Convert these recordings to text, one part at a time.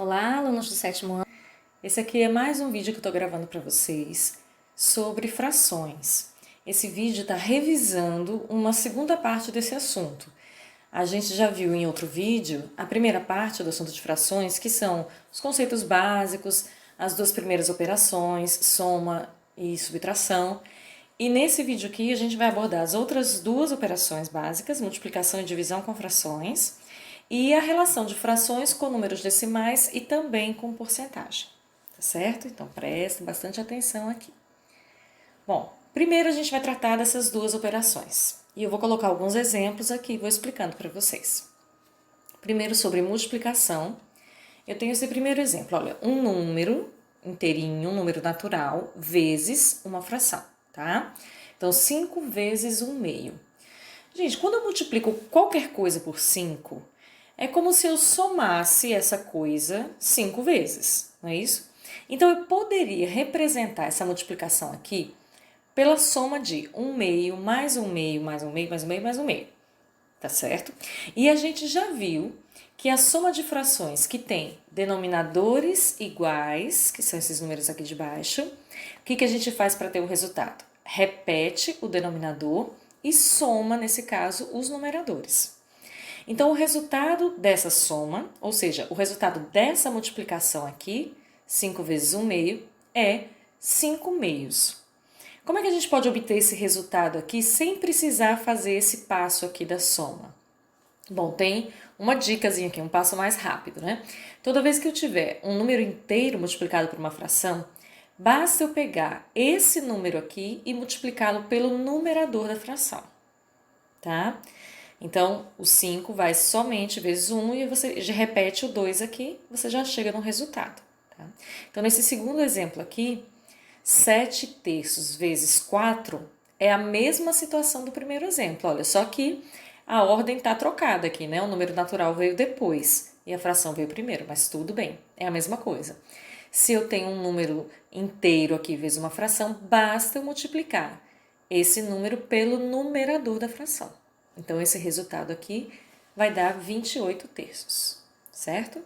Olá, alunos do sétimo ano. Esse aqui é mais um vídeo que eu estou gravando para vocês sobre frações. Esse vídeo está revisando uma segunda parte desse assunto. A gente já viu em outro vídeo a primeira parte do assunto de frações, que são os conceitos básicos, as duas primeiras operações, soma e subtração. E nesse vídeo aqui a gente vai abordar as outras duas operações básicas, multiplicação e divisão com frações, e a relação de frações com números decimais e também com porcentagem, tá certo? Então prestem bastante atenção aqui. Bom, primeiro a gente vai tratar dessas duas operações. E eu vou colocar alguns exemplos aqui e vou explicando para vocês. Primeiro sobre multiplicação. Eu tenho esse primeiro exemplo, olha, um número inteirinho, um número natural, vezes uma fração, tá? Então, 5 vezes 1/2. Gente, quando eu multiplico qualquer coisa por 5, é como se eu somasse essa coisa 5 vezes, não é isso? Então, eu poderia representar essa multiplicação aqui pela soma de 1/2 mais 1/2 mais 1/2 mais 1/2 mais 1/2, tá certo? E a gente já viu que a soma de frações que tem denominadores iguais, que são esses números aqui de baixo, o que a gente faz para ter o resultado? Repete o denominador e soma, nesse caso, os numeradores. Então, o resultado dessa soma, ou seja, o resultado dessa multiplicação aqui, 5 vezes 1/2, é 5/2. Como é que a gente pode obter esse resultado aqui sem precisar fazer esse passo aqui da soma? Bom, tem uma dicasinha aqui, um passo mais rápido, né? Toda vez que eu tiver um número inteiro multiplicado por uma fração, basta eu pegar esse número aqui e multiplicá-lo pelo numerador da fração, tá? Então, o 5 vai somente vezes 1 e você já repete o 2 aqui, você já chega no resultado, tá? Então, nesse segundo exemplo aqui, 7/3 vezes 4 é a mesma situação do primeiro exemplo, olha, só que a ordem está trocada aqui, né? O número natural veio depois e a fração veio primeiro, mas tudo bem, é a mesma coisa. Se eu tenho um número inteiro aqui vezes uma fração, basta eu multiplicar esse número pelo numerador da fração. Então, esse resultado aqui vai dar 28/3, certo?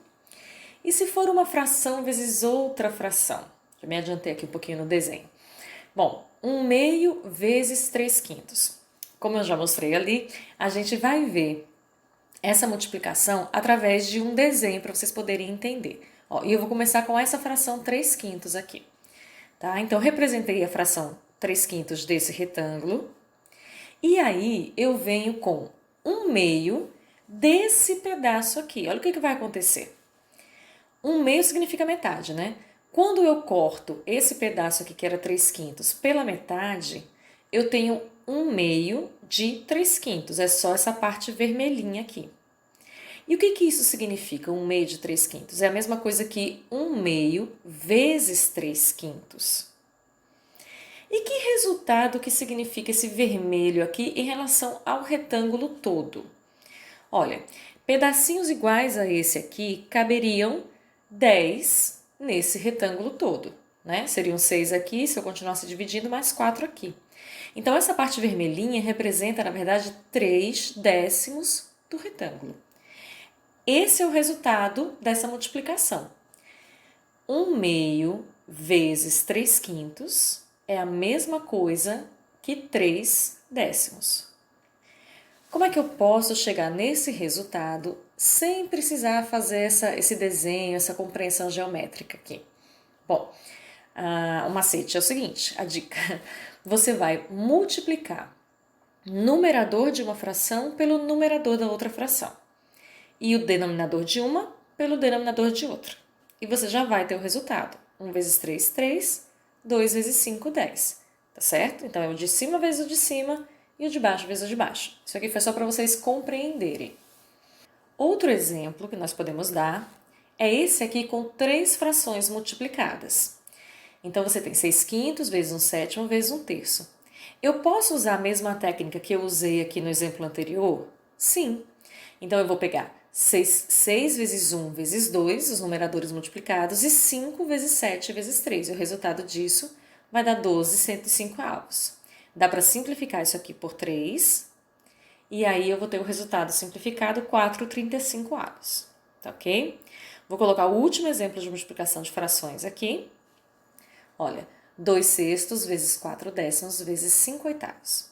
E se for uma fração vezes outra fração? Já me adiantei aqui um pouquinho no desenho. Bom, 1/2 vezes 3/5. Como eu já mostrei ali, a gente vai ver essa multiplicação através de um desenho para vocês poderem entender. Ó, e eu vou começar com essa fração 3/5 aqui. Tá? Então, representei a fração 3/5 desse retângulo. E aí, eu venho com 1/2 desse pedaço aqui. Olha o que vai acontecer. 1/2 significa metade, né? Quando eu corto esse pedaço aqui, que era 3/5, pela metade, eu tenho 1/2 de 3/5. É só essa parte vermelhinha aqui. E o que isso significa, 1/2 de 3/5? É a mesma coisa que 1/2 vezes 3/5. E que resultado que significa esse vermelho aqui em relação ao retângulo todo? Olha, pedacinhos iguais a esse aqui caberiam 10 nesse retângulo todo, né? Seriam 6 aqui, se eu continuasse dividindo, mais 4 aqui. Então, essa parte vermelhinha representa, na verdade, 3/10 do retângulo. Esse é o resultado dessa multiplicação. 1/2 vezes 3/5 é a mesma coisa que 3/10. Como é que eu posso chegar nesse resultado sem precisar fazer esse desenho, essa compreensão geométrica aqui? Bom, o macete é o seguinte, a dica. Você vai multiplicar o numerador de uma fração pelo numerador da outra fração. E o denominador de uma pelo denominador de outra. E você já vai ter o resultado. 1 vezes 3, 3. 2 vezes 5, 10. Tá certo? Então, é o de cima vezes o de cima e o de baixo vezes o de baixo. Isso aqui foi só para vocês compreenderem. Outro exemplo que nós podemos dar é esse aqui com 3 frações multiplicadas. Então, você tem 6/5 vezes 1/7 vezes 1/3. Eu posso usar a mesma técnica que eu usei aqui no exemplo anterior? Sim. Então, eu vou pegar 6 vezes 1 vezes 2, os numeradores multiplicados, e 5 vezes 7 vezes 3. E o resultado disso vai dar 12/105. Dá para simplificar isso aqui por 3, e aí eu vou ter o resultado simplificado, 4/35. Tá ok? Vou colocar o último exemplo de multiplicação de frações aqui. Olha, 2 sextos vezes 4 décimos vezes 5 oitavos.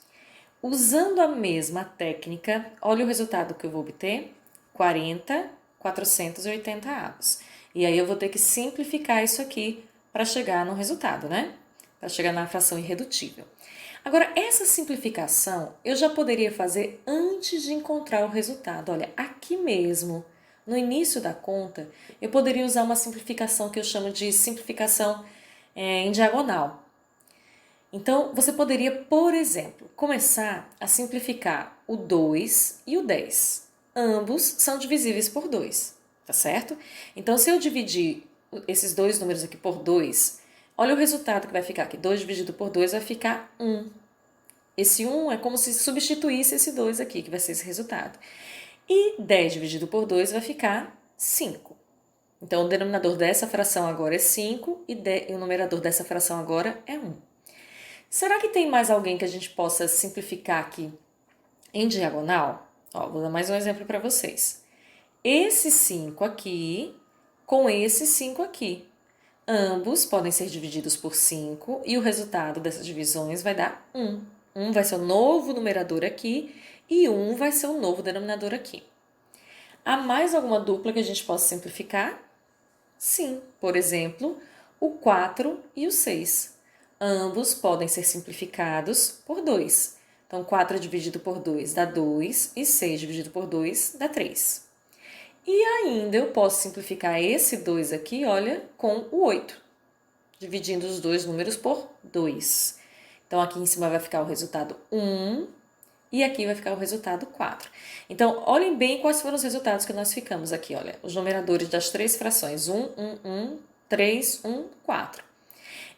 Usando a mesma técnica, olha o resultado que eu vou obter, 40/480 avos. E aí eu vou ter que simplificar isso aqui para chegar no resultado, né? Para chegar na fração irredutível. Agora, essa simplificação eu já poderia fazer antes de encontrar o resultado. Olha, aqui mesmo, no início da conta, eu poderia usar uma simplificação que eu chamo de simplificação em diagonal. Então, você poderia, por exemplo, começar a simplificar o 2 e o 10. Ambos são divisíveis por 2, tá certo? Então, se eu dividir esses dois números aqui por 2, olha o resultado que vai ficar aqui. 2 dividido por 2 vai ficar 1. Esse 1 é como se substituísse esse 2 aqui, que vai ser esse resultado. E 10 dividido por 2 vai ficar 5. Então, o denominador dessa fração agora é 5 e o numerador dessa fração agora é 1. Será que tem mais alguém que a gente possa simplificar aqui em diagonal? Ó, vou dar mais um exemplo para vocês. Esse 5 aqui com esse 5 aqui. Ambos podem ser divididos por 5 e o resultado dessas divisões vai dar 1. 1 vai ser o novo numerador aqui e 1 vai ser o novo denominador aqui. Há mais alguma dupla que a gente possa simplificar? Sim, por exemplo, o 4 e o 6. Ambos podem ser simplificados por 2. Então, 4 dividido por 2 dá 2 e 6 dividido por 2 dá 3. E ainda eu posso simplificar esse 2 aqui, olha, com o 8, dividindo os dois números por 2. Então, aqui em cima vai ficar o resultado 1 e aqui vai ficar o resultado 4. Então, olhem bem quais foram os resultados que nós ficamos aqui, olha. Os numeradores das três frações, 1, 1, 1, 3, 1, 4.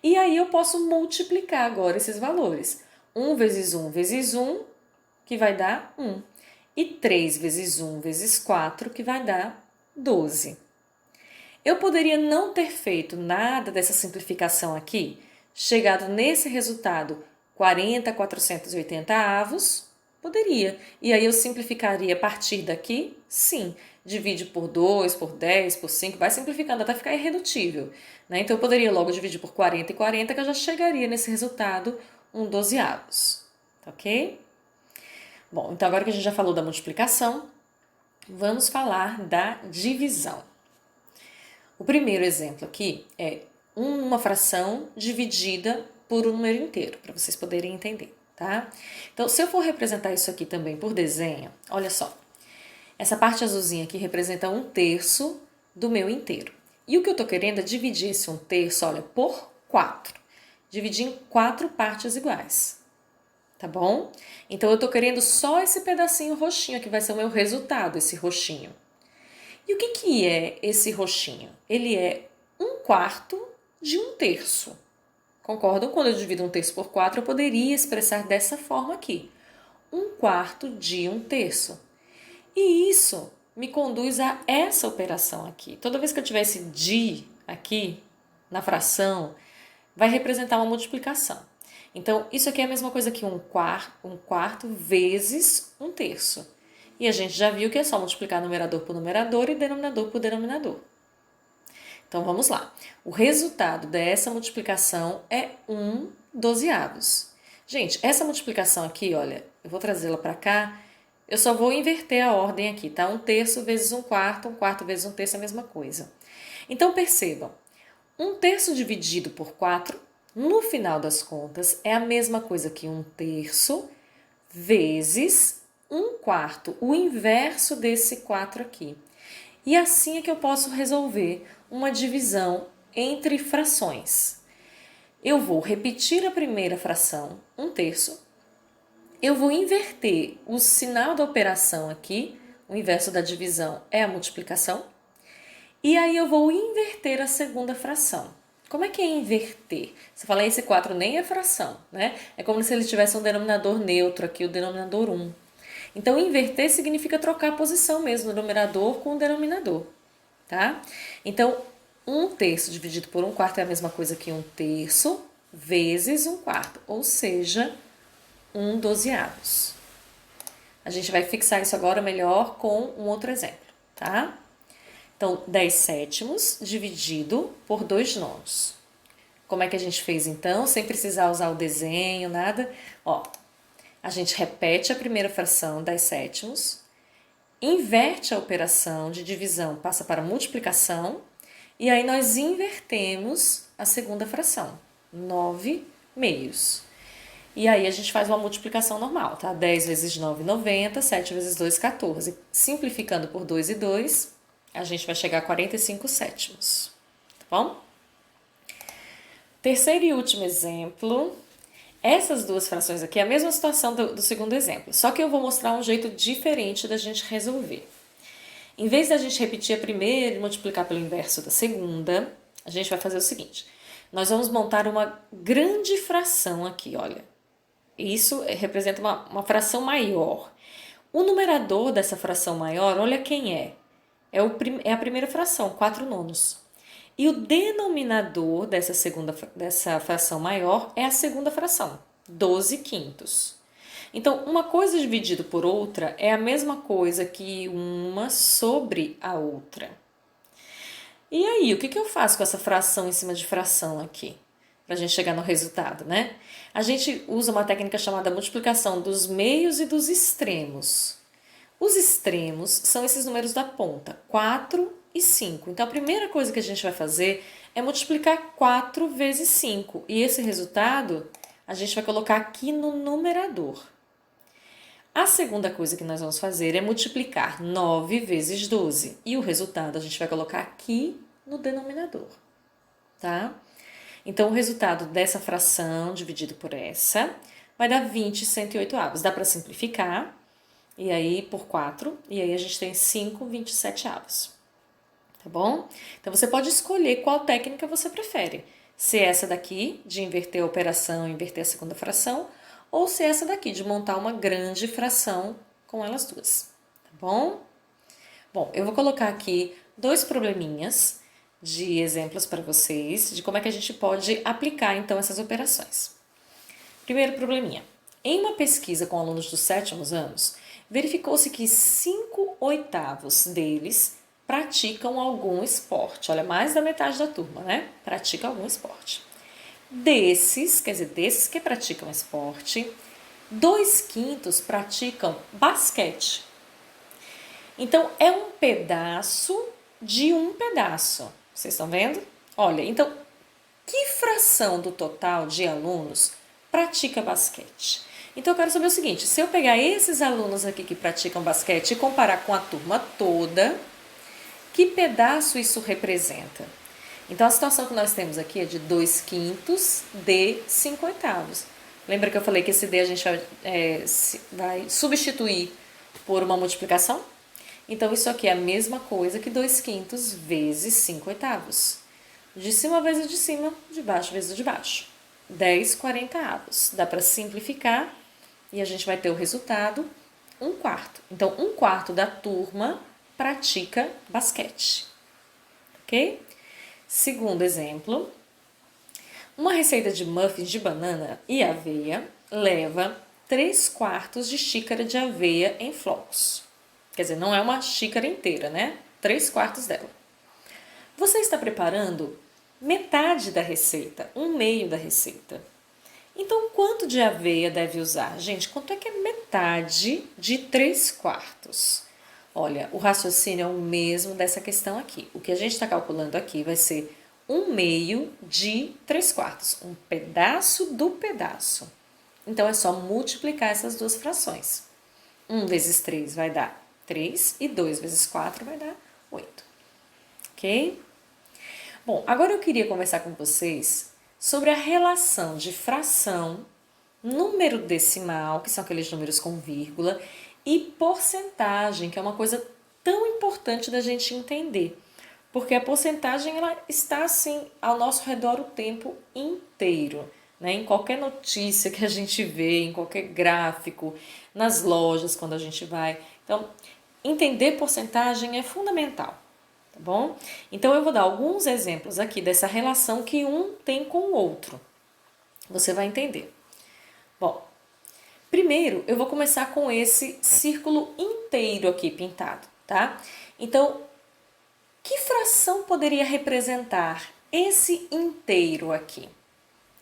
E aí eu posso multiplicar agora esses valores. 1 vezes 1 vezes 1, que vai dar 1. E 3 vezes 1 vezes 4, que vai dar 12. Eu poderia não ter feito nada dessa simplificação aqui, chegado nesse resultado 40/480 avos, poderia. E aí eu simplificaria a partir daqui? Sim. Divide por 2, por 10, por 5, vai simplificando até ficar irredutível, né? Então eu poderia logo dividir por 40 e 40, que eu já chegaria nesse resultado 1/12, ok? Bom, então agora que a gente já falou da multiplicação, vamos falar da divisão. O primeiro exemplo aqui é uma fração dividida por um número inteiro, para vocês poderem entender, tá? Então, se eu for representar isso aqui também por desenho, olha só. Essa parte azulzinha aqui representa 1/3 do meu inteiro. E o que eu estou querendo é dividir esse 1/3, olha, por 4. Dividir em 4 partes iguais. Tá bom? Então, eu estou querendo só esse pedacinho roxinho que vai ser o meu resultado, esse roxinho. E o que é esse roxinho? Ele é 1/4 de 1/3. Concordam? Quando eu divido 1/3 por 4, eu poderia expressar dessa forma aqui. 1/4 de 1/3. E isso me conduz a essa operação aqui. Toda vez que eu tiver esse de aqui na fração, vai representar uma multiplicação. Então, isso aqui é a mesma coisa que 1/4 vezes 1/3. E a gente já viu que é só multiplicar numerador por numerador e denominador por denominador. Então, vamos lá. O resultado dessa multiplicação é 1/12. Gente, essa multiplicação aqui, olha, eu vou trazê-la para cá. Eu só vou inverter a ordem aqui, tá? 1/3 vezes 1/4, 1/4 vezes 1/3 é a mesma coisa. Então, percebam, 1/3 dividido por 4, no final das contas, é a mesma coisa que 1/3 vezes 1/4, o inverso desse 4 aqui. E assim é que eu posso resolver uma divisão entre frações. Eu vou repetir a primeira fração, 1/3. Eu vou inverter o sinal da operação aqui, o inverso da divisão é a multiplicação. E aí eu vou inverter a segunda fração. Como é que é inverter? Você fala, esse 4 nem é fração, né? É como se ele tivesse um denominador neutro aqui, o denominador 1. Então, inverter significa trocar a posição mesmo do numerador com o denominador, tá? Então, 1/3 dividido por 1/4 é a mesma coisa que 1/3 vezes 1/4, ou seja, 1/12. A gente vai fixar isso agora melhor com um outro exemplo, tá? Então, 10 sétimos dividido por 2 nonos. Como é que a gente fez então, sem precisar usar o desenho, nada? Ó, a gente repete a primeira fração, 10 sétimos, inverte a operação de divisão, passa para multiplicação, e aí nós invertemos a segunda fração, 9 meios. E aí a gente faz uma multiplicação normal, tá? 10 vezes 9, 90, 7 vezes 2, 14. Simplificando por 2 e 2, a gente vai chegar a 45 sétimos, tá bom? Terceiro e último exemplo. Essas duas frações aqui é a mesma situação do segundo exemplo, só que eu vou mostrar um jeito diferente da gente resolver. Em vez da gente repetir a primeira e multiplicar pelo inverso da segunda, a gente vai fazer o seguinte. Nós vamos montar uma grande fração aqui, olha. Isso representa uma fração maior. O numerador dessa fração maior, olha quem é. É a primeira fração, 4 nonos. E o denominador dessa fração maior é a segunda fração, 12 quintos. Então, uma coisa dividida por outra é a mesma coisa que uma sobre a outra. E aí, o que eu faço com essa fração em cima de fração aqui? Para a gente chegar no resultado, né? A gente usa uma técnica chamada multiplicação dos meios e dos extremos. Os extremos são esses números da ponta, 4 e 5. Então, a primeira coisa que a gente vai fazer é multiplicar 4 vezes 5. E esse resultado a gente vai colocar aqui no numerador. A segunda coisa que nós vamos fazer é multiplicar 9 vezes 12. E o resultado a gente vai colocar aqui no denominador, tá? Então, o resultado dessa fração dividido por essa vai dar 20 108avos. Dá para simplificar. E aí, por 4, e aí a gente tem 5 27avos, tá bom? Então, você pode escolher qual técnica você prefere. Se é essa daqui, de inverter a operação, inverter a segunda fração, ou se é essa daqui, de montar uma grande fração com elas duas, tá bom? Bom, eu vou colocar aqui 2 probleminhas de exemplos para vocês, de como é que a gente pode aplicar, então, essas operações. Primeiro probleminha. Em uma pesquisa com alunos dos 7º anos, verificou-se que 5/8 deles praticam algum esporte. Olha, mais da metade da turma, né? Pratica algum esporte. Desses que praticam esporte, 2/5 praticam basquete. Então, é um pedaço de um pedaço. Vocês estão vendo? Olha, então, que fração do total de alunos pratica basquete? Então, eu quero saber o seguinte, se eu pegar esses alunos aqui que praticam basquete e comparar com a turma toda, que pedaço isso representa? Então, a situação que nós temos aqui é de 2/5 de 5/8. Lembra que eu falei que esse D a gente vai substituir por uma multiplicação? Então, isso aqui é a mesma coisa que 2/5 vezes 5/8. De cima vezes de cima, de baixo vezes de baixo. 10 40avos. Dá para simplificar e a gente vai ter o resultado 1/4. Então, 1/4 da turma pratica basquete. Ok? Segundo exemplo. Uma receita de muffins de banana e aveia leva 3/4 de xícara de aveia em flocos. Quer dizer, não é uma xícara inteira, né? 3/4 dela. Você está preparando metade da receita, 1/2 da receita. Então, quanto de aveia deve usar? Gente, quanto é que é metade de 3/4? Olha, o raciocínio é o mesmo dessa questão aqui. O que a gente está calculando aqui vai ser 1/2 de 3/4, um pedaço do pedaço. Então, é só multiplicar essas duas frações. 1 vezes 3 vai dar 3 e 2 vezes 4 vai dar 8. Ok? Bom, agora eu queria conversar com vocês sobre a relação de fração, número decimal, que são aqueles números com vírgula, e porcentagem, que é uma coisa tão importante da gente entender. Porque a porcentagem ela está assim ao nosso redor o tempo inteiro, né? Em qualquer notícia que a gente vê, em qualquer gráfico, nas lojas quando a gente vai. Então, entender porcentagem é fundamental. Tá bom? Então, eu vou dar alguns exemplos aqui dessa relação que um tem com o outro. Você vai entender. Bom, primeiro eu vou começar com esse círculo inteiro aqui pintado, tá? Então, Que fração poderia representar esse inteiro aqui?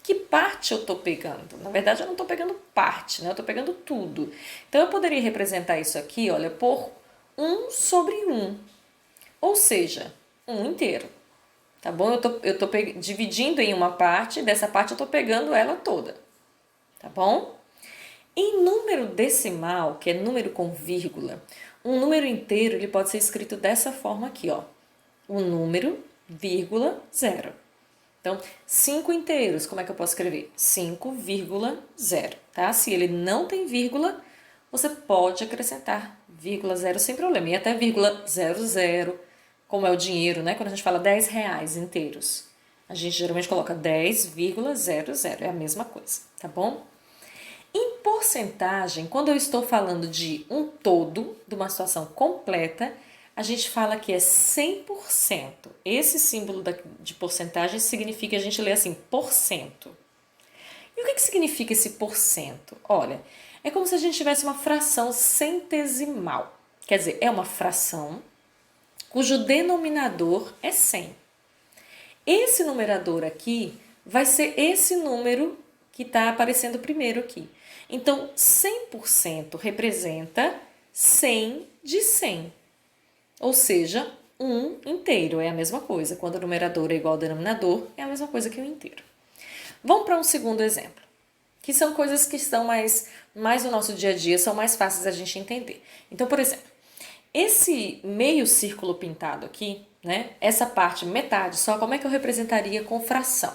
Que parte eu estou pegando? Na verdade, eu não estou pegando parte, né? Eu estou pegando tudo. Então, eu poderia representar isso aqui, olha, por 1/1. Ou seja, 1 inteiro. Tá bom? Eu tô dividindo em uma parte, dessa parte eu estou pegando ela toda. Tá bom? Em número decimal, que é número com vírgula, um número inteiro ele pode ser escrito dessa forma aqui, ó. O número, vírgula, 0. Então, 5 inteiros, como é que eu posso escrever? 5,0, tá? Se ele não tem vírgula, você pode acrescentar vírgula 0 sem problema. E até vírgula 00, como é o dinheiro, né? Quando a gente fala 10 reais inteiros, a gente geralmente coloca 10,00, é a mesma coisa, tá bom? Em porcentagem, quando eu estou falando de um todo, de uma situação completa, a gente fala que é 100%. Esse símbolo de porcentagem significa, a gente lê assim, porcento. E o que significa esse porcento? Olha, é como se a gente tivesse uma fração centesimal. Quer dizer, é uma fração cujo denominador é 100. Esse numerador aqui vai ser esse número que está aparecendo primeiro aqui. Então, 100% representa 100 de 100. Ou seja, 1 inteiro é a mesma coisa. Quando o numerador é igual ao denominador, é a mesma coisa que 1 inteiro. Vamos para um segundo exemplo, que são coisas que estão mais no nosso dia a dia, são mais fáceis da gente entender. Então, por exemplo, esse meio círculo pintado aqui, né? Essa parte, metade só, como é que eu representaria com fração?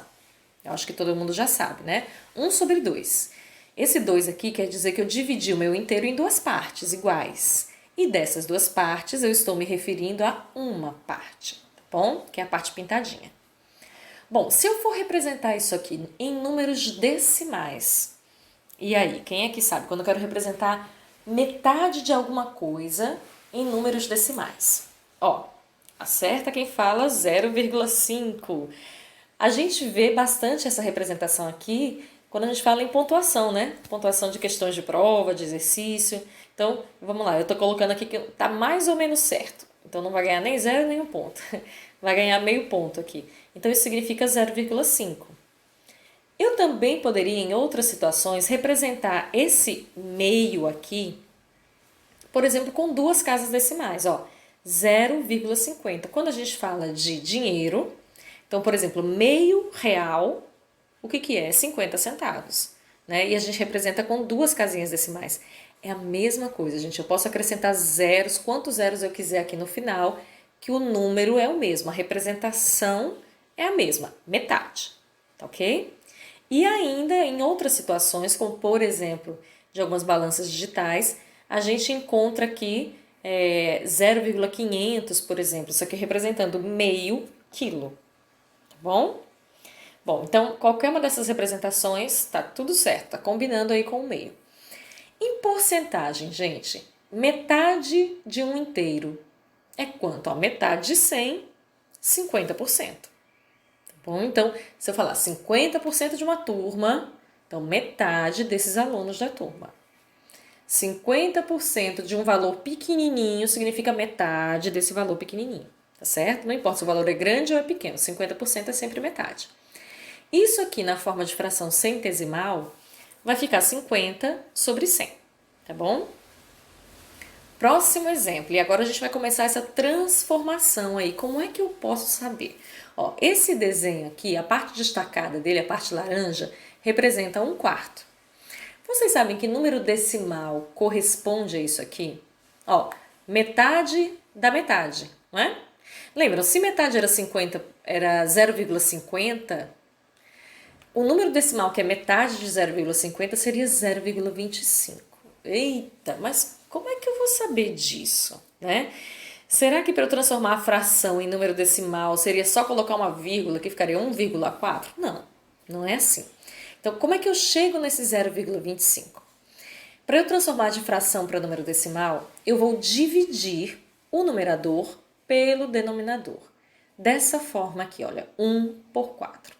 Eu acho que todo mundo já sabe, né? 1/2. Esse 2 aqui quer dizer que eu dividi o meu inteiro em duas partes iguais. E dessas duas partes eu estou me referindo a uma parte, tá bom? Que é a parte pintadinha. Bom, se eu for representar isso aqui em números decimais, e aí, quem é que sabe? Quando eu quero representar metade de alguma coisa em números decimais. Ó, acerta quem fala 0,5. A gente vê bastante essa representação aqui quando a gente fala em pontuação, né? Pontuação de questões de prova, de exercício. Então, vamos lá, eu tô colocando aqui que tá mais ou menos certo. Então, não vai ganhar nem 0 nem 1 ponto. Vai ganhar meio ponto aqui. Então, isso significa 0,5. Eu também poderia, em outras situações, representar esse meio aqui, por exemplo, com duas casas decimais, ó, 0,50. Quando a gente fala de dinheiro, então, por exemplo, meio real, o que é? 50 centavos, né? E a gente representa com duas casinhas decimais. É a mesma coisa, gente. Eu posso acrescentar zeros, quantos zeros eu quiser aqui no final, que o número é o mesmo, a representação é a mesma, metade, tá ok? E ainda em outras situações, como por exemplo, de algumas balanças digitais, a gente encontra aqui 0,500, por exemplo, isso aqui representando meio quilo, tá bom? Bom, então qualquer uma dessas representações tá tudo certo, tá combinando aí com o meio. Em porcentagem, gente, metade de um inteiro é quanto? Ó, metade de 100, 50%. Tá bom? Então, se eu falar 50% de uma turma, então metade desses alunos da turma. 50% de um valor pequenininho significa metade desse valor pequenininho, tá certo? Não importa se o valor é grande ou é pequeno, 50% é sempre metade. Isso aqui na forma de fração centesimal vai ficar 50 sobre 100, tá bom? Próximo exemplo, e agora a gente vai começar essa transformação aí. Como é que eu posso saber? Ó, esse desenho aqui, a parte destacada dele, a parte laranja, representa 1/4. Vocês sabem que número decimal corresponde a isso aqui? Ó, metade da metade, não é? Lembram, se metade era 50, era 0,50, o número decimal que é metade de 0,50 seria 0,25. Eita, mas como é que eu vou saber disso, né? Será que para eu transformar a fração em número decimal seria só colocar uma vírgula que ficaria 1,4? Não, não é assim. Então, como é que eu chego nesse 0,25? Para eu transformar de fração para número decimal, eu vou dividir o numerador pelo denominador. Dessa forma aqui, olha, 1/4.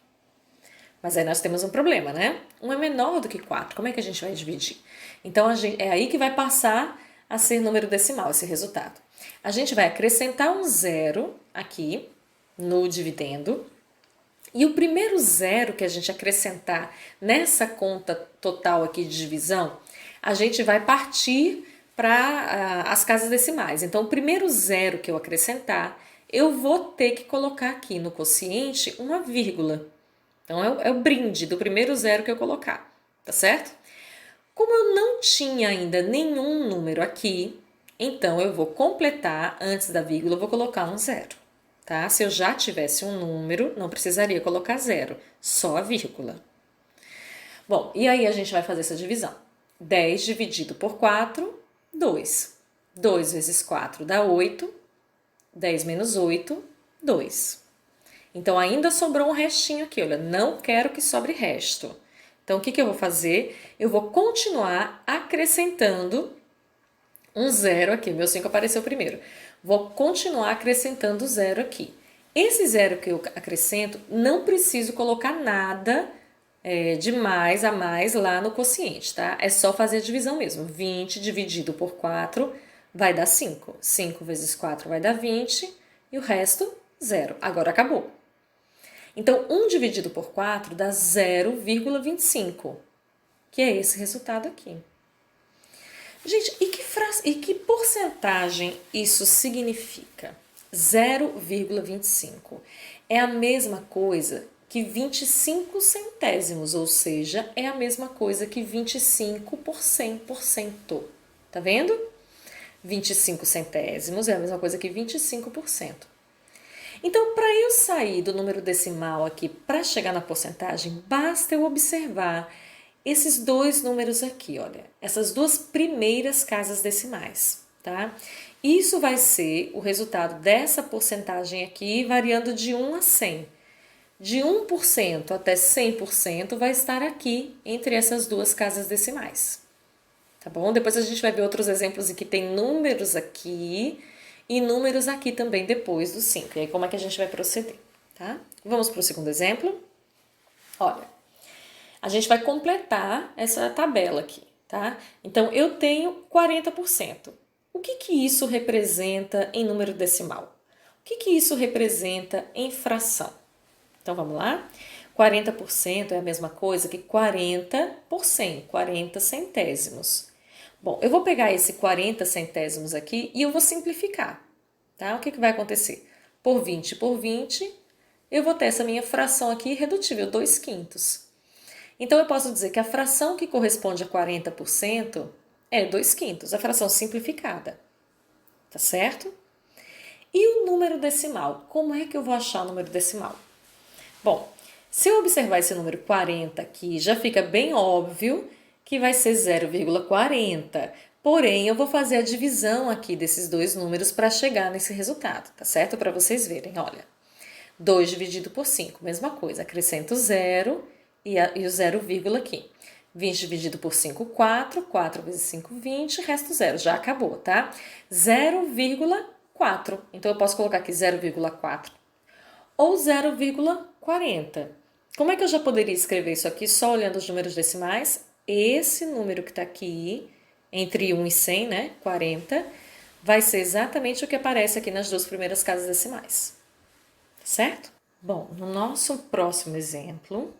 Mas aí nós temos um problema, né? 1 é menor do que 4. Como é que a gente vai dividir? Então, é aí que vai passar a ser número decimal, esse resultado. A gente vai acrescentar um zero aqui no dividendo. E o primeiro zero que a gente acrescentar nessa conta total aqui de divisão, a gente vai partir para as casas decimais. Então, o primeiro zero que eu acrescentar, eu vou ter que colocar aqui no quociente uma vírgula. Então, é o brinde do primeiro zero que eu colocar, tá certo? Como eu não tinha ainda nenhum número aqui, então eu vou completar, antes da vírgula, eu vou colocar um zero. Tá? Se eu já tivesse um número, não precisaria colocar zero, só a vírgula. Bom, e aí a gente vai fazer essa divisão. 10 dividido por 4, 2. 2 vezes 4 dá 8. 10 menos 8, 2. Então, ainda sobrou um restinho aqui, olha, não quero que sobre resto. Então, o que eu vou fazer? Eu vou continuar acrescentando um zero aqui, o meu 5 apareceu primeiro. Vou continuar acrescentando zero aqui. Esse zero que eu acrescento, não preciso colocar nada de mais a mais lá no quociente, tá? É só fazer a divisão mesmo. 20 dividido por 4 vai dar 5. 5 vezes 4 vai dar 20 e o resto, zero. Agora acabou. Então, 1 dividido por 4 dá 0,25, que é esse resultado aqui. Gente, e que porcentagem isso significa? 0,25. É a mesma coisa que 25 centésimos, ou seja, é a mesma coisa que 25 por 100%. Tá vendo? 25 centésimos é a mesma coisa que 25%. Então, para eu sair do número decimal aqui para chegar na porcentagem, basta eu observar esses dois números aqui, olha, essas duas primeiras casas decimais, tá? Isso vai ser o resultado dessa porcentagem aqui, variando de 1 a 100. De 1% até 100% vai estar aqui entre essas duas casas decimais, tá bom? Depois a gente vai ver outros exemplos em que tem números aqui e números aqui também depois do 5. E aí como é que a gente vai proceder, tá? Vamos para o segundo exemplo. Olha, a gente vai completar essa tabela aqui, tá? Então, eu tenho 40%. O que isso representa em número decimal? O que isso representa em fração? Então, vamos lá? 40% é a mesma coisa que 40 por 100, 40 centésimos. Bom, eu vou pegar esse 40 centésimos aqui e eu vou simplificar, tá? O que vai acontecer? Por 20 por 20, eu vou ter essa minha fração aqui irredutível, 2/5. Então, eu posso dizer que a fração que corresponde a 40% é 2/5, a fração simplificada, tá certo? E o número decimal? Como é que eu vou achar o número decimal? Bom, se eu observar esse número 40 aqui, já fica bem óbvio que vai ser 0,40. Porém, eu vou fazer a divisão aqui desses dois números para chegar nesse resultado, tá certo? Para vocês verem, olha. 2 dividido por 5, mesma coisa. Acrescento 0 e o 0, aqui. 20 dividido por 5, 4. 4 vezes 5, 20. Resto 0. Já acabou, tá? 0,4. Então, eu posso colocar aqui 0,4 ou 0,40. Como é que eu já poderia escrever isso aqui só olhando os números decimais? Esse número que está aqui, entre 1 e 100, né? 40, vai ser exatamente o que aparece aqui nas duas primeiras casas decimais. Certo? Bom, no nosso próximo exemplo,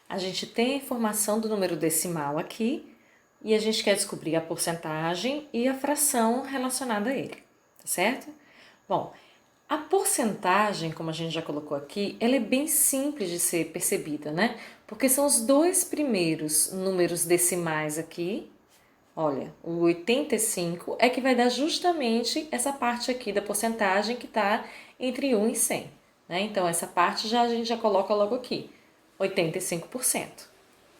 a gente tem a informação do número decimal aqui e a gente quer descobrir a porcentagem e a fração relacionada a ele, tá certo? Bom, a porcentagem, como a gente já colocou aqui, ela é bem simples de ser percebida, né? Porque são os dois primeiros números decimais aqui. Olha, o 85 é que vai dar justamente essa parte aqui da porcentagem que está entre 1 e 100. Né? Então, essa parte a gente já coloca logo aqui, 85%.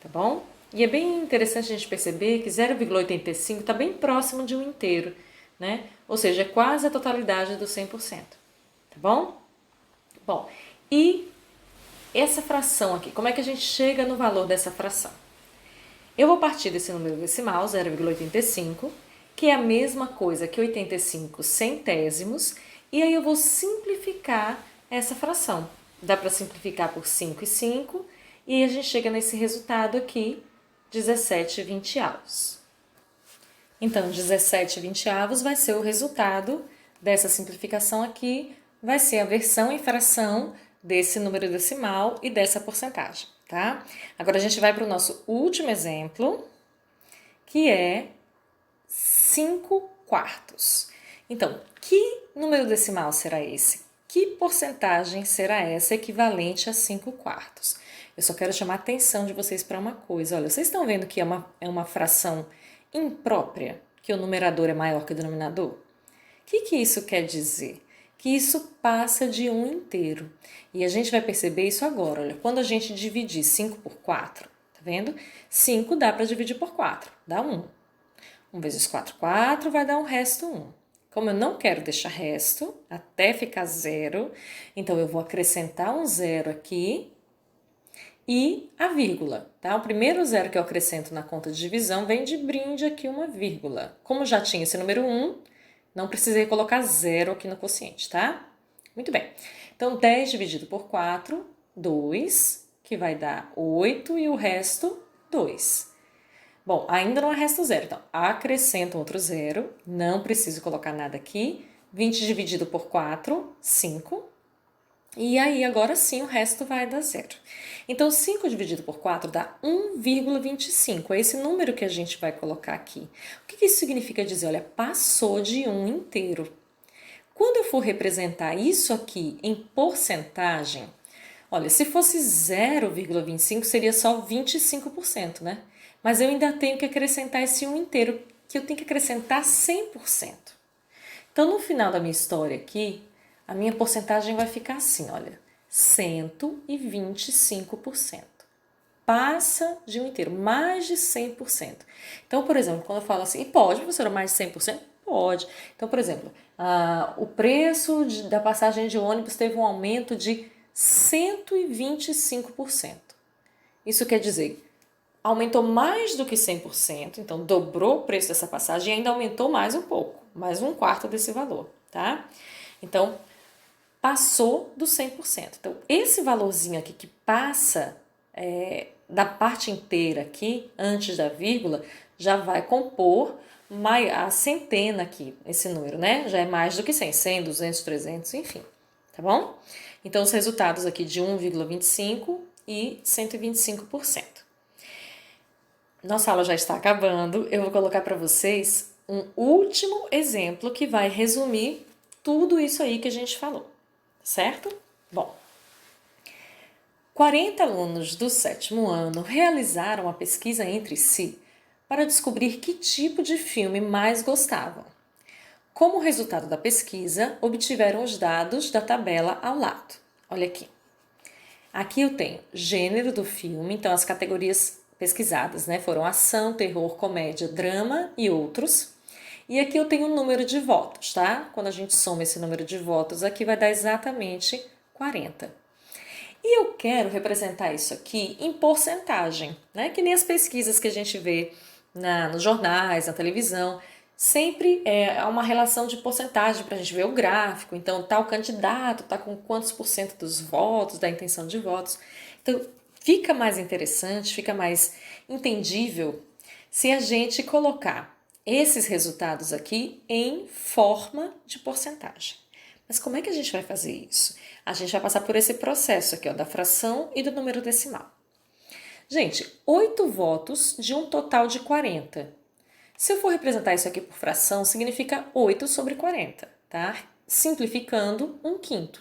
Tá bom? E é bem interessante a gente perceber que 0,85 está bem próximo de um inteiro, né? Ou seja, é quase a totalidade do 100%. Tá bom? Bom, e essa fração aqui, como é que a gente chega no valor dessa fração? Eu vou partir desse número decimal, 0,85, que é a mesma coisa que 85 centésimos, e aí eu vou simplificar essa fração. Dá para simplificar por 5 e 5, e aí a gente chega nesse resultado aqui, 17/20. Então, 17/20 vai ser o resultado dessa simplificação aqui, vai ser a versão em fração desse número decimal e dessa porcentagem, tá? Agora a gente vai para o nosso último exemplo, que é 5/4. Então, que número decimal será esse? Que porcentagem será essa equivalente a 5/4? Eu só quero chamar a atenção de vocês para uma coisa. Olha, vocês estão vendo que é uma fração imprópria, que o numerador é maior que o denominador? O que isso quer dizer? Que isso passa de 1 inteiro. E a gente vai perceber isso agora. Olha, quando a gente dividir 5 por 4, tá vendo? 5 dá para dividir por 4, dá 1. 1 vezes 4, 4, vai dar um resto 1. Como eu não quero deixar resto, até ficar zero, então eu vou acrescentar um zero aqui e a vírgula, tá? O primeiro zero que eu acrescento na conta de divisão vem de brinde aqui uma vírgula. Como já tinha esse número 1, não precisei colocar zero aqui no quociente, tá? Muito bem. Então, 10 dividido por 4, 2, que vai dar 8 e o resto, 2. Bom, ainda não é resto zero, então acrescento outro zero, não preciso colocar nada aqui. 20 dividido por 4, 5. E aí, agora sim, o resto vai dar zero. Então, 5 dividido por 4 dá 1,25. É esse número que a gente vai colocar aqui. O que isso significa dizer? Olha, passou de 1 inteiro. Quando eu for representar isso aqui em porcentagem, olha, se fosse 0,25 seria só 25%, né? Mas eu ainda tenho que acrescentar esse 1 inteiro, que eu tenho que acrescentar 100%. Então, no final da minha história aqui, a minha porcentagem vai ficar assim, olha, 125%. Passa de 1 inteiro, mais de 100%. Então, por exemplo, quando eu falo assim, e pode, professora, mais de 100%? Pode. Então, por exemplo, o preço da passagem de ônibus teve um aumento de 125%. Isso quer dizer, aumentou mais do que 100%, então dobrou o preço dessa passagem e ainda aumentou mais um pouco, mais um quarto desse valor, tá? Então, passou do 100%. Então, esse valorzinho aqui que passa da parte inteira aqui, antes da vírgula, já vai compor a centena aqui, esse número, né? Já é mais do que 100, 100, 200, 300, enfim, tá bom? Então, os resultados aqui de 1,25 e 125%. Nossa aula já está acabando, eu vou colocar para vocês um último exemplo que vai resumir tudo isso aí que a gente falou, certo? Bom, 40 alunos do 7º ano realizaram a pesquisa entre si para descobrir que tipo de filme mais gostavam. Como resultado da pesquisa, obtiveram os dados da tabela ao lado. Olha aqui. Aqui eu tenho gênero do filme, então as categorias pesquisadas, né, foram ação, terror, comédia, drama e outros. E aqui eu tenho o número de votos, tá? Quando a gente soma esse número de votos aqui vai dar exatamente 40. E eu quero representar isso aqui em porcentagem, né? Que nem as pesquisas que a gente vê nos jornais, na televisão. Sempre há uma relação de porcentagem para a gente ver o gráfico. Então, tal candidato está com quantos por cento dos votos, da intenção de votos. Então, fica mais interessante, fica mais entendível se a gente colocar esses resultados aqui em forma de porcentagem. Mas como é que a gente vai fazer isso? A gente vai passar por esse processo aqui, ó, da fração e do número decimal. Gente, 8 votos de um total de 40. Se eu for representar isso aqui por fração, significa 8 sobre 40, tá? Simplificando, 1/5.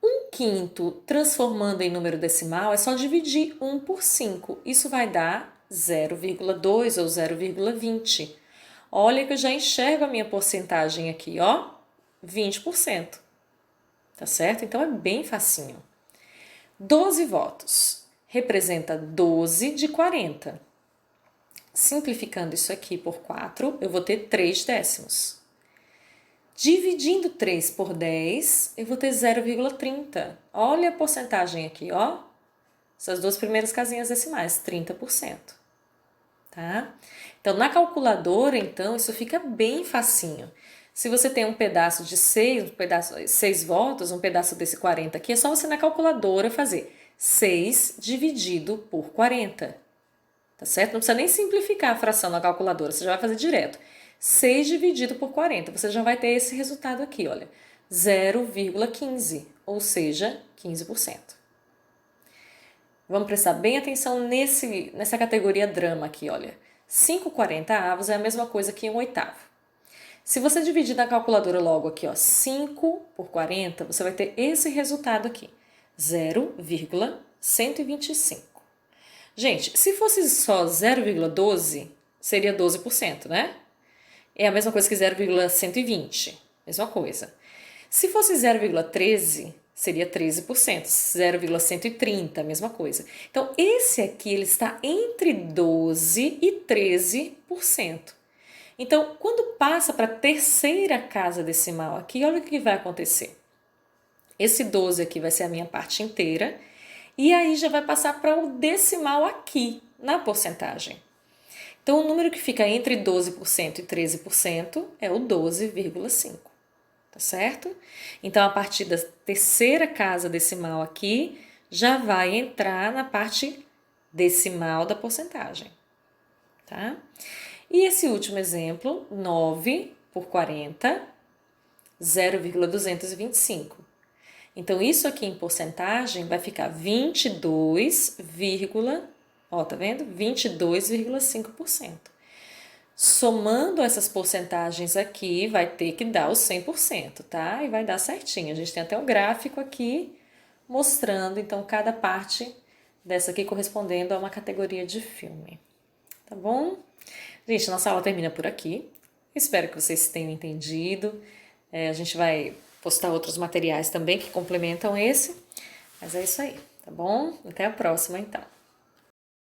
1/5 transformando em número decimal é só dividir 1 por 5. Isso vai dar 0,2 ou 0,20. Olha que eu já enxergo a minha porcentagem aqui, ó, 20%. Tá certo? Então é bem facinho. 12 votos representa 12 de 40. Simplificando isso aqui por 4, eu vou ter 3 décimos. Dividindo 3 por 10, eu vou ter 0,30. Olha a porcentagem aqui, ó. Essas duas primeiras casinhas decimais, 30%. Tá? Então, na calculadora, então, isso fica bem facinho. Se você tem um pedaço de 6 votos, um pedaço desse 40 aqui, é só você na calculadora fazer 6 dividido por 40. tá certo? Não precisa nem simplificar a fração na calculadora, você já vai fazer direto. 6 dividido por 40, você já vai ter esse resultado aqui, olha, 0,15, ou seja, 15%. Vamos prestar bem atenção nessa categoria drama aqui, olha. 5/40 é a mesma coisa que 1/8. Se você dividir na calculadora logo aqui, ó, 5 por 40, você vai ter esse resultado aqui, 0,125. Gente, se fosse só 0,12, seria 12%, né? É a mesma coisa que 0,120, mesma coisa. Se fosse 0,13, seria 13%, 0,130, mesma coisa. Então, esse aqui ele está entre 12 e 13%. Então, quando passa para a terceira casa decimal aqui, olha o que vai acontecer. Esse 12 aqui vai ser a minha parte inteira, e aí já vai passar para o decimal aqui, na porcentagem. Então, o número que fica entre 12% e 13% é o 12,5, tá certo? Então, a partir da terceira casa decimal aqui, já vai entrar na parte decimal da porcentagem, tá? E esse último exemplo, 9 por 40, 0,225. Então, isso aqui em porcentagem vai ficar 22, ó, tá vendo? 22,5%. Somando essas porcentagens aqui, vai ter que dar os 100%, tá? E vai dar certinho. A gente tem até um gráfico aqui mostrando, então, cada parte dessa aqui correspondendo a uma categoria de filme. Tá bom? Gente, nossa aula termina por aqui. Espero que vocês tenham entendido. A gente vai postar outros materiais também que complementam esse. Mas é isso aí, tá bom? Até a próxima, então.